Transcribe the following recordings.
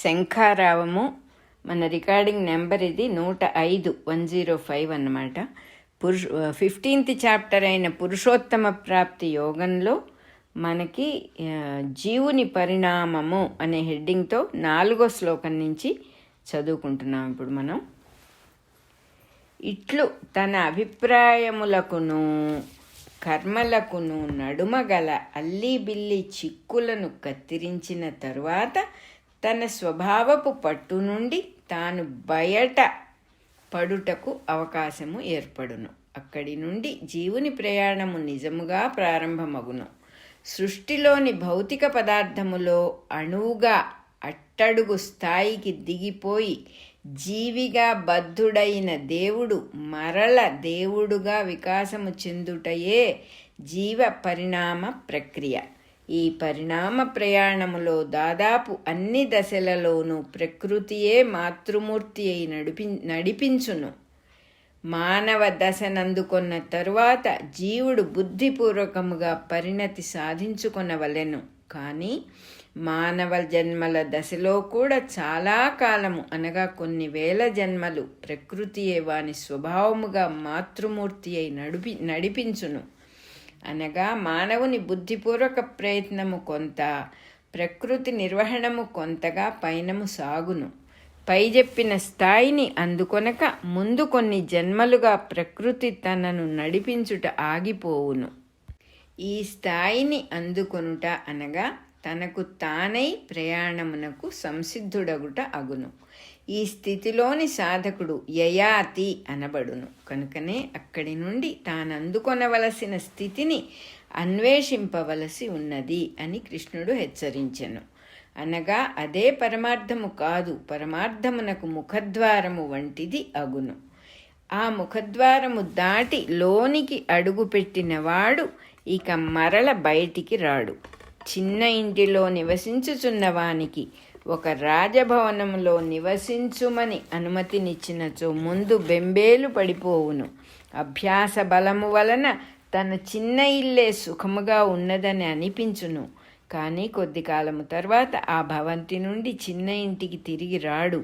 శంఖారావము. మన recording number ఇది 105 105 అన్నమాట. 15th చాప్టర్ అయిన పురుషోత్తమ ప్రాప్తి యోగంలో మనకి జీవుని పరిణామము అనే హెడ్డింగ్తో 4వ శ్లోకం నుంచి చదువుకుంటున్నాం ఇప్పుడు మనం. ఇట్లు తన అభిప్రాయములకును కర్మలకును నడుమగల అల్లిబిల్లి చిక్కులను కత్తిరించిన తరువాత తన స్వభావపు పట్టు నుండి తాను బయట పడుటకు అవకాశము ఏర్పడును. అక్కడి నుండి జీవుని ప్రయాణము నిజముగా ప్రారంభమగును. సృష్టిలోని భౌతిక పదార్థములో అణువుగా అట్టడుగు స్థాయికి దిగిపోయి జీవిగా బద్ధుడైన దేవుడు మరల దేవుడుగా వికాసము చెందుటయే జీవ పరిణామ ప్రక్రియ. ఈ పరిణామ ప్రయాణములో దాదాపు అన్ని దశలలోనూ ప్రకృతియే మాతృమూర్తి అయి నడిపించును. మానవ దశనందుకొన్న తరువాత జీవుడు బుద్ధిపూర్వకముగా పరిణతి సాధించుకొనవలెను. కానీ మానవ జన్మల దశలో కూడా చాలా కాలము అనగా కొన్ని వేల జన్మలు ప్రకృతియే వాని స్వభావముగా మాతృమూర్తి అయి నడిపించును. అనగా మానవుని బుద్ధిపూర్వక ప్రయత్నము కొంత, ప్రకృతి నిర్వహణము కొంతగా పయనము సాగును. పై చెప్పిన స్థాయిని అందుకొనక ముందు కొన్ని జన్మలుగా ప్రకృతి తనను నడిపించుట ఆగిపోవును. ఈ స్థాయిని అందుకొనుట అనగా తనకు తానై ప్రయాణమునకు సంసిద్ధుడగుట అగును. ఈ స్థితిలోని సాధకుడు యయాతి అనబడును. కనుకనే అక్కడి నుండి తానందుకొనవలసిన స్థితిని అన్వేషింపవలసి ఉన్నది అని కృష్ణుడు హెచ్చరించెను. అనగా అదే పరమార్థము కాదు, పరమార్థమునకు ముఖద్వారము వంటిది అగును. ఆ ముఖద్వారము దాటి లోనికి అడుగుపెట్టినవాడు ఇక మరల బయటికి రాడు. చిన్న ఇంటిలో నివసించుచున్నవానికి ఒక రాజభవనంలో నివసించుమని అనుమతినిచ్చినచో ముందు బెంబేలు పడిపోవును. అభ్యాస బలము వలన తన చిన్న ఇల్లే సుఖముగా ఉన్నదని అనిపించును. కానీ కొద్ది కాలము తర్వాత ఆ భవంతి నుండి చిన్న ఇంటికి తిరిగి రాడు.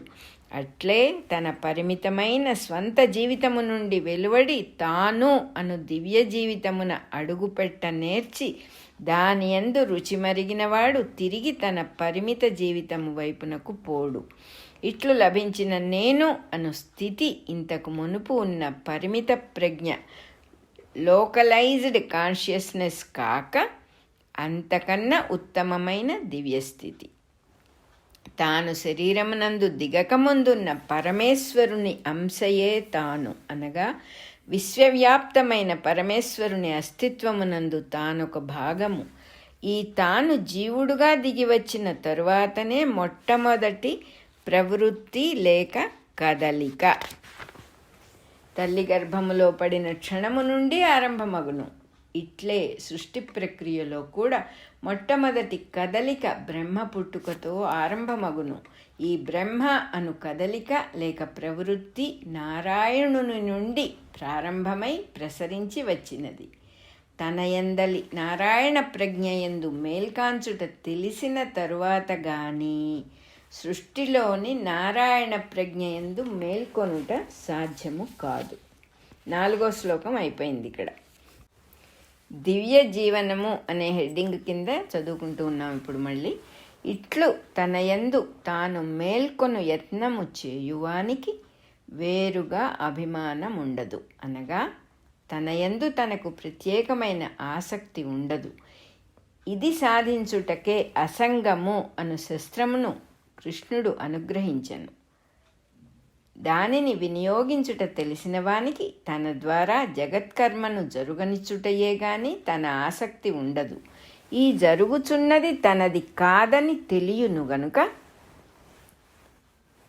అట్లే తన పరిమితమైన స్వంత జీవితము నుండి వెలువడి తాను అను దివ్య జీవితమున అడుగుపెట్ట నేర్చి దాని యందు రుచి మరిగినవాడు తిరిగి తన పరిమిత జీవితము వైపునకు పోడు. ఇట్లు లభించిన నేను అను స్థితి ఇంతకు మునుపు ఉన్న పరిమిత ప్రజ్ఞ లోకలైజ్డ్ కాన్షియస్నెస్ కాక అంతకన్నా ఉత్తమమైన దివ్యస్థితి. తాను శరీరమునందు దిగకముందున్న పరమేశ్వరుని అంశయే తాను అనగా విశ్వవ్యాప్తమైన పరమేశ్వరుని అస్తిత్వమునందు తానొక భాగము. ఈ తాను జీవుడుగా దిగివచ్చిన తరువాతనే మొట్టమొదటి ప్రవృత్తి లేక కదలిక తల్లి గర్భములో పడిన క్షణము నుండి ఆరంభమగును. ఇట్లే సృష్టి ప్రక్రియలో కూడా మొట్టమొదటి కదలిక బ్రహ్మ పుట్టుకతో ఆరంభమగును. ఈ బ్రహ్మ అను కదలిక లేక ప్రవృత్తి నారాయణుని నుండి ప్రారంభమై ప్రసరించి వచ్చినది. తన యందలి నారాయణ ప్రజ్ఞయందు మేల్కాంచుట తెలిసిన తరువాత గాని సృష్టిలోని నారాయణ ప్రజ్ఞయందు మేల్కొనుట సాధ్యము కాదు. 4వ శ్లోకం అయిపోయింది ఇక్కడ. దివ్య జీవనము అనే హెడ్డింగ్ కింద చదువుకుంటూ ఉన్నాం ఇప్పుడు మళ్ళీ. ఇట్లు తన యందు తాను మేల్కొను యత్నము చేయువానికి వేరుగా అభిమానం ఉండదు. అనగా తన యందు తనకు ప్రత్యేకమైన ఆసక్తి ఉండదు. ఇది సాధించుటకే అసంగము అను శస్త్రమును కృష్ణుడు అనుగ్రహించెను. దానిని వినియోగించుట తెలిసిన వానికి తన ద్వారా జగత్కర్మను జరుగనిచ్చుటయే గాని తన ఆసక్తి ఉండదు. ఈ జరుగుచున్నది తనది కాదని తెలియను గనుక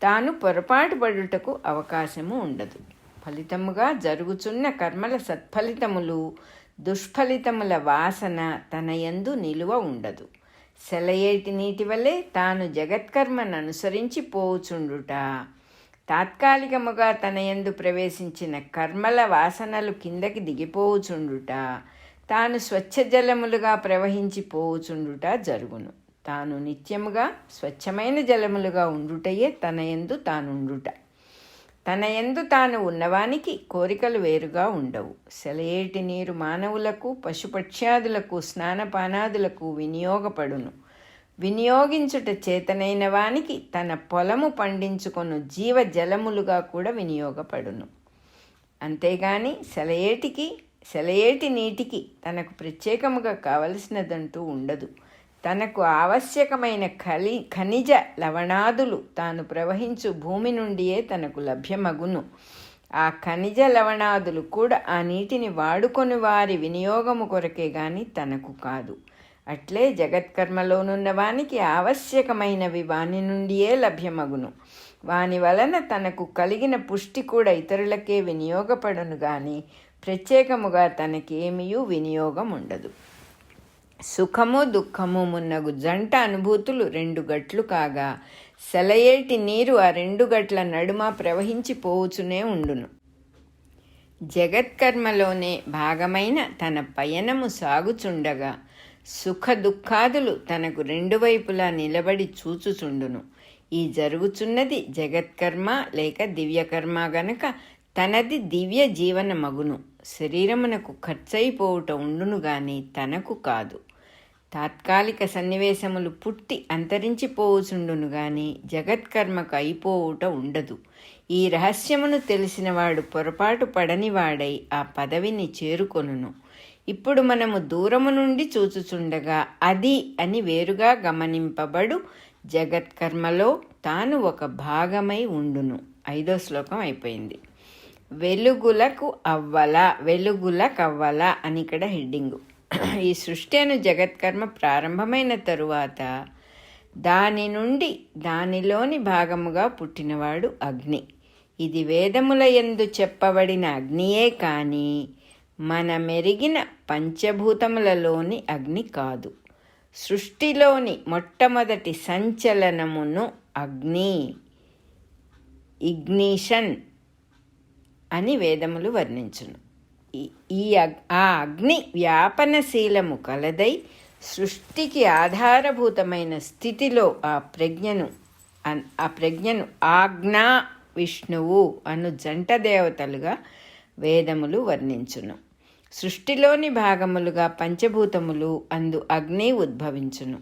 తాను పొరపాటు పడుటకు అవకాశము ఉండదు. ఫలితముగా జరుగుచున్న కర్మల సత్ఫలితములు దుష్ఫలితముల వాసన తన యందు నిలువ ఉండదు. సెలయేటి నీటి వలె తాను జగత్కర్మను అనుసరించి పోవుచుండుట, తాత్కాలికముగా తన యందు ప్రవేశించిన కర్మల వాసనలు కిందకి దిగిపోవుచుండుట, తాను స్వచ్ఛ జలములుగా ప్రవహించిపోవుచుండుట జరుగును. తాను నిత్యముగా స్వచ్ఛమైన జలములుగా ఉండుటయే తన యందు తానుండుట. తన యందు తాను ఉన్నవానికి కోరికలు వేరుగా ఉండవు. సెలయేటి నీరు మానవులకు పశుపక్ష్యాదులకు స్నానపానాదులకు వినియోగపడును. వినియోగించుట చేతనైన వానికి తన పొలము పండించుకొను జీవ జలములుగా కూడా వినియోగపడును. అంతేగాని సెలయేటి నీటికి తనకు ప్రత్యేకముగా కావలసినదంటూ ఉండదు. తనకు ఆవశ్యకమైన ఖనిజ లవణాదులు తాను ప్రవహించు భూమి నుండియే తనకు లభ్యమగును. ఆ ఖనిజ లవణాదులు కూడా ఆ నీటిని వాడుకొని వారి వినియోగము కొరకే గాని తనకు కాదు. అట్లే జగత్కర్మలోనున్న వానికి ఆవశ్యకమైనవి వాని నుండియే లభ్యమగును. వాని వలన తనకు కలిగిన పుష్టి కూడా ఇతరులకే వినియోగపడును గాని ప్రత్యేకముగా తనకేమియూ వినియోగం ఉండదు. సుఖము దుఃఖము మున్నగు జంట అనుభూతులు 2 గట్లు కాగా సెలయేటి నీరు ఆ 2 గట్ల నడుమ ప్రవహించిపోవుచునే ఉండును. జగత్కర్మలోనే భాగమైన తన పయనము సాగుచుండగా సుఖ దుఃఖాదులు తనకు 2 వైపులా నిలబడి చూచుచుండును. ఈ జరుగుచున్నది జగత్కర్మ లేక దివ్యకర్మ గనక తనది దివ్య జీవన మగును. శరీరమునకు ఖర్చయిపోవుట ఉండును గాని తనకు కాదు. తాత్కాలిక సన్నివేశములు పుట్టి అంతరించిపోవుచుండును గాని జగత్కర్మకు అయిపోవుట ఉండదు. ఈ రహస్యమును తెలిసినవాడు పొరపాటు పడనివాడై ఆ పదవిని చేరుకొనును. ఇప్పుడు మనము దూరము నుండి చూచుచుండగా అది అని వేరుగా గమనింపబడు జగత్కర్మలో తాను ఒక భాగమై ఉండును. 5వ శ్లోకం అయిపోయింది. వెలుగులకవ్వల అని ఇక్కడ హెడ్డింగు. ఈ సృష్టి అను జగత్కర్మ ప్రారంభమైన తరువాత దాని నుండి దానిలోని భాగముగా పుట్టినవాడు అగ్ని. ఇది వేదముల యందు చెప్పబడిన అగ్నియే కాని మన మెరిగిన పంచభూతములలోని అగ్ని కాదు. సృష్టిలోని మొట్టమొదటి సంచలనమును ఇగ్నిషన్ అని వేదములు వర్ణించును. ఆ అగ్ని వ్యాపనశీలము కలదై సృష్టికి ఆధారభూతమైన స్థితిలో ఆ ప్రజ్ఞను ఆజ్ఞా విష్ణువు అను జంట దేవతలుగా వేదములు వర్ణించును. సృష్టిలోని భాగములుగా పంచభూతములు అందు అగ్ని ఉద్భవించును.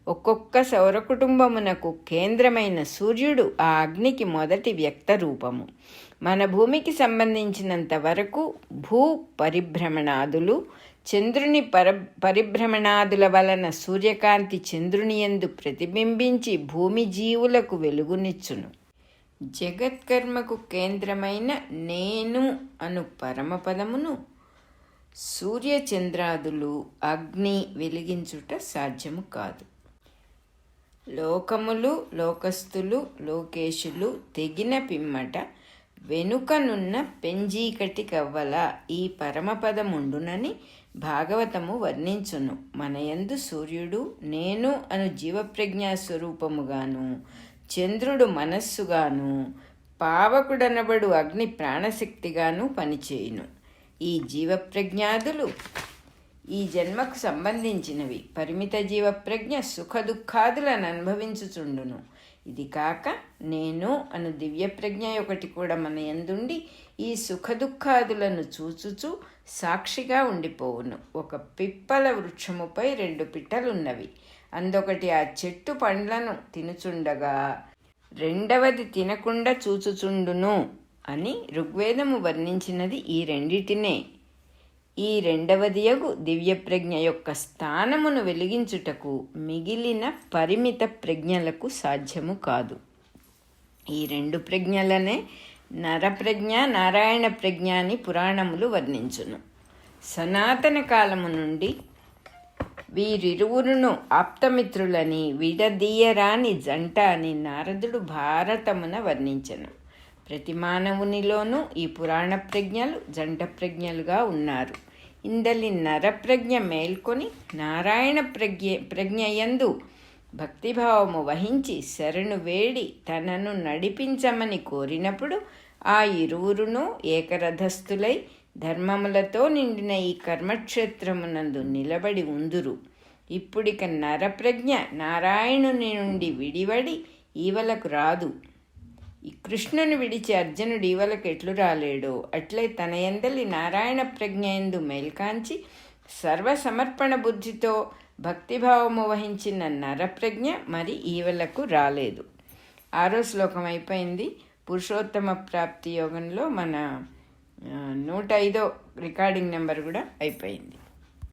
ఒక్కొక్క సౌర కుటుంబమునకు కేంద్రమైన సూర్యుడు ఆ అగ్నికి మొదటి వ్యక్త రూపము. మన భూమికి సంబంధించినంత వరకు భూ పరిభ్రమణాదులు చంద్రుని పరిభ్రమణాదుల వలన సూర్యకాంతి చంద్రుని యందు ప్రతిబింబించి భూమి జీవులకు వెలుగునిచ్చును. జగత్కర్మకు కేంద్రమైన నేను అను పరమపదమును సూర్యచంద్రాదులు అగ్ని వెలిగించుట సాధ్యము కాదు. లోకములు లోకస్తులు లోకేశులు తెగిన పిమ్మట వెనుకనున్న పెంజీకటి కవ్వల ఈ పరమపదముండునని భాగవతము వర్ణించును. మనయందు సూర్యుడు నేను అను జీవప్రజ్ఞా స్వరూపముగాను, చంద్రుడు మనస్సుగాను, పావకుడనబడు అగ్ని ప్రాణశక్తిగాను పనిచేయును. ఈ జీవప్రజ్ఞాదులు ఈ జన్మకు సంబంధించినవి. పరిమిత జీవప్రజ్ఞ సుఖ దుఃఖాదులను అనుభవించుచుండును. ఇది కాక నేను అను దివ్యప్రజ్ఞ ఒకటి కూడా మన యందుండి ఈ సుఖ దుఃఖాదులను చూచుచు సాక్షిగా ఉండిపోవును. ఒక పిప్పల వృక్షముపై 2 పిట్టలున్నవి. అందొకటి ఆ చెట్టు పండ్లను తినుచుండగా రెండవది తినకుండా చూచుచుండును అని ఋగ్వేదము వర్ణించినది ఈ రెండిటినే. ఈ రెండవదియగు దివ్యప్రజ్ఞ యొక్క స్థానమును వెలిగించుటకు మిగిలిన పరిమిత ప్రజ్ఞలకు సాధ్యము కాదు. ఈ 2 ప్రజ్ఞలనే నరప్రజ్ఞ నారాయణ ప్రజ్ఞ అని పురాణములు వర్ణించును. సనాతన కాలము నుండి వీరిరువురును ఆప్తమిత్రులని విడదీయరాని జంట అని నారదుడు భారతమున వర్ణించెను. ప్రతి మానవునిలోనూ ఈ పురాణ ప్రజ్ఞలు జంట ప్రజ్ఞలుగా ఉన్నారు. ఇందలి నరప్రజ్ఞ మేల్కొని నారాయణ ప్రజ్ఞయందు భక్తిభావము వహించి శరణు వేడి తనను నడిపించమని కోరినప్పుడు ఆ ఇరువురును ఏకరథస్థులై ధర్మములతో నిండిన ఈ కర్మక్షేత్రమునందు నిలబడి ఉందురు. ఇప్పుడిక నరప్రజ్ఞ నారాయణుని నుండి విడివడి ఈవలకు రాదు. ఈ కృష్ణుని విడిచి అర్జునుడు ఈవలకు ఎట్లు రాలేడో అట్లే తన యందలి నారాయణ ప్రజ్ఞ యందు మేల్కాంచి సర్వసమర్పణ బుద్ధితో భక్తిభావము వహించిన నరప్రజ్ఞ మరి ఈవలకు రాలేదు. 6వ శ్లోకం అయిపోయింది. పురుషోత్తమ ప్రాప్తి యోగంలో మన 105వ రికార్డింగ్ నెంబర్ కూడా అయిపోయింది.